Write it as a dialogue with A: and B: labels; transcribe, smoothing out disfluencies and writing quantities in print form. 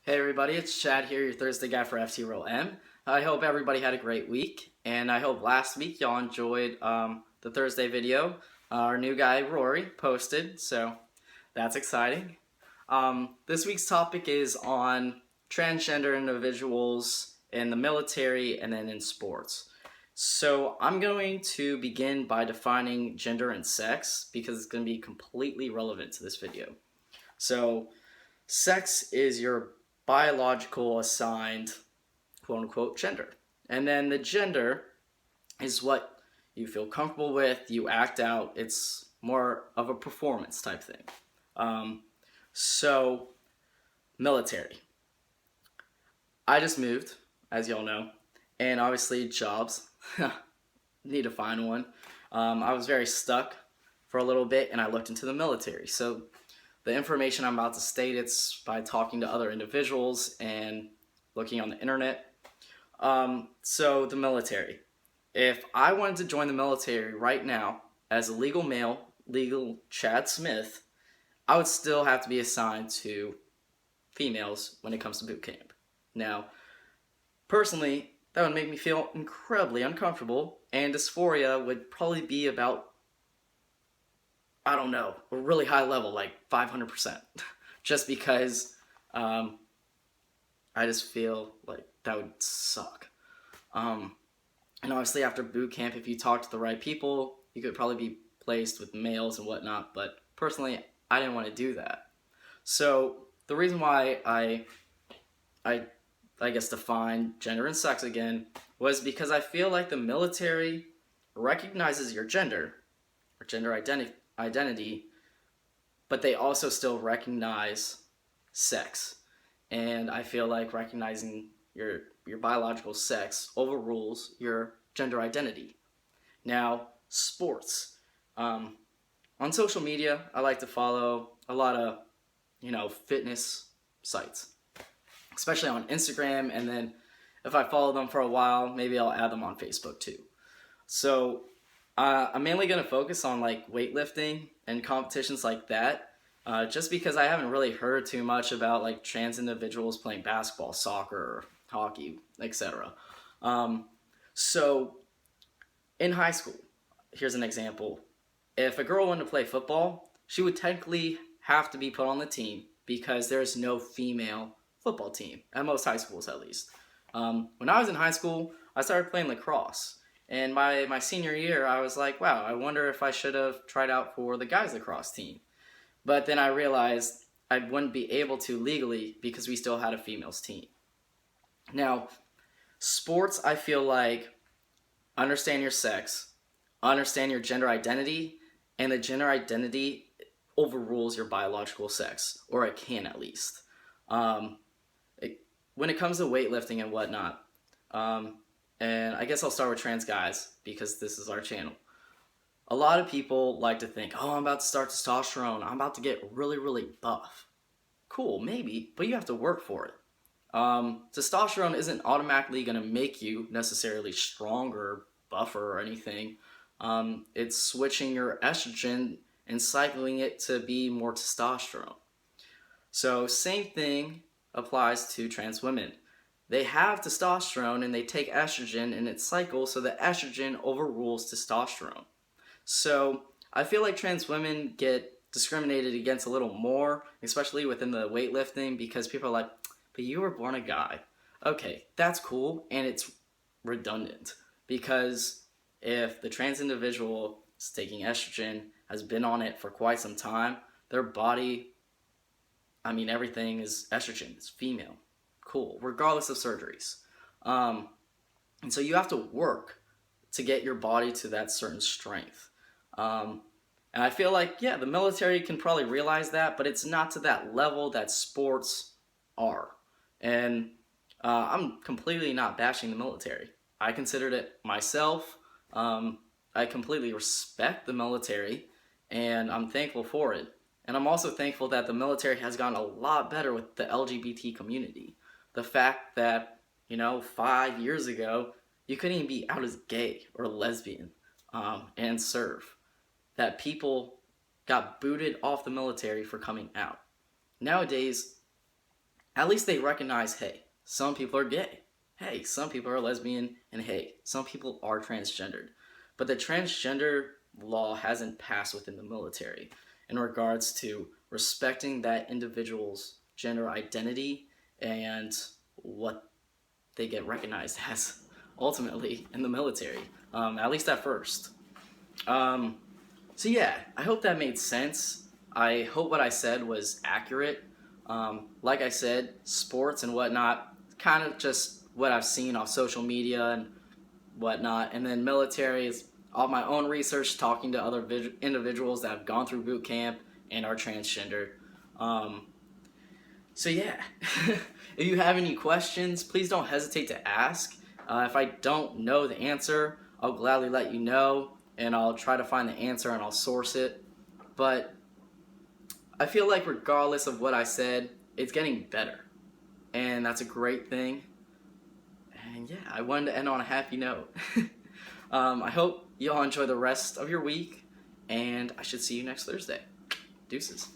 A: Hey everybody, it's Chad here, your Thursday guy for FT Roll M. I hope everybody had a great week, and I hope last week y'all enjoyed the Thursday video. Our new guy Rory posted, so that's exciting. This week's topic is on transgender individuals in the military and then in sports. So I'm going to begin by defining gender and sex because it's going to be completely relevant to this video. So sex is your biological assigned quote unquote gender. And then the gender is what you feel comfortable with, you act out. It's more of a performance type thing. Um, so, military. I just moved, as y'all know, and obviously jobs. Need to find one. I was very stuck for a little bit and I looked into the military. So, the information I'm about to state, it's by talking to other individuals and looking on the internet. So the military. If I wanted to join the military right now as a legal male, legal Chad Smith, I would still have to be assigned to females when it comes to boot camp. Now, personally, that would make me feel incredibly uncomfortable, and dysphoria would probably be about, I don't know, a really high level, like 500%. Just because I just feel like that would suck. And obviously, after boot camp, if you talk to the right people, you could probably be placed with males and whatnot. But personally, I didn't want to do that. So the reason why I, I guess define gender and sex again was because I feel like the military recognizes your gender or gender identity, but they also still recognize sex. And I feel like recognizing your biological sex overrules your gender identity. Now, sports. On social media, I like to follow a lot of fitness sites, especially on Instagram. And then if I follow them for a while, maybe I'll add them on Facebook too. So I'm mainly going to focus on like weightlifting and competitions like that. Just because I haven't really heard too much about like trans individuals playing basketball, soccer, hockey, etc. So in high school, here's an example. If a girl wanted to play football, she would technically have to be put on the team because there's no female football team, at most high schools at least. When I was in high school, I started playing lacrosse. And my senior year, I was like, wow, I wonder if I should have tried out for the guys lacrosse team. But then I realized I wouldn't be able to legally because we still had a females team. Now, sports, I feel like understand your sex, understand your gender identity, and the gender identity overrules your biological sex, or it can at least. Um, when it comes to weightlifting and whatnot, and I guess I'll start with trans guys because this is our channel. A lot of people like to think, oh, I'm about to start testosterone. I'm about to get really, really buff. Cool, maybe, but you have to work for it. Testosterone isn't automatically going to make you necessarily stronger, buffer, or anything. It's switching your estrogen and cycling it to be more testosterone. So, same thing applies to trans women. They have testosterone and they take estrogen and it cycles, so the estrogen overrules testosterone. So I feel like trans women get discriminated against a little more, especially within the weightlifting, because people are like, but you were born a guy. Okay, that's cool, and it's redundant. Because if the trans individual is taking estrogen, has been on it for quite some time, their body, everything is estrogen, it's female. Cool, regardless of surgeries. And so you have to work to get your body to that certain strength. And I feel like, yeah, the military can probably realize that, but it's not to that level that sports are. And I'm completely not bashing the military. I considered it myself. I completely respect the military, and I'm thankful for it. And I'm also thankful that the military has gotten a lot better with the LGBT community. The fact that, 5 years ago, you couldn't even be out as gay or lesbian and serve. That people got booted off the military for coming out. Nowadays, at least they recognize, hey, some people are gay. Hey, some people are lesbian, and hey, some people are transgendered. But the transgender law hasn't passed within the military in regards to respecting that individual's gender identity and what they get recognized as ultimately in the military, at least at first. Um, so yeah, I hope that made sense. I hope what I said was accurate. Like I said, sports and whatnot, kind of just what I've seen off social media and whatnot. And then military is all my own research, talking to other individuals that have gone through boot camp and are transgender. Um, so yeah, if you have any questions, please don't hesitate to ask. If I don't know the answer, I'll gladly let you know, and I'll try to find the answer and I'll source it. But I feel like regardless of what I said, it's getting better, and that's a great thing. And yeah, I wanted to end on a happy note. I hope you all enjoy the rest of your week, and I should see you next Thursday. Deuces.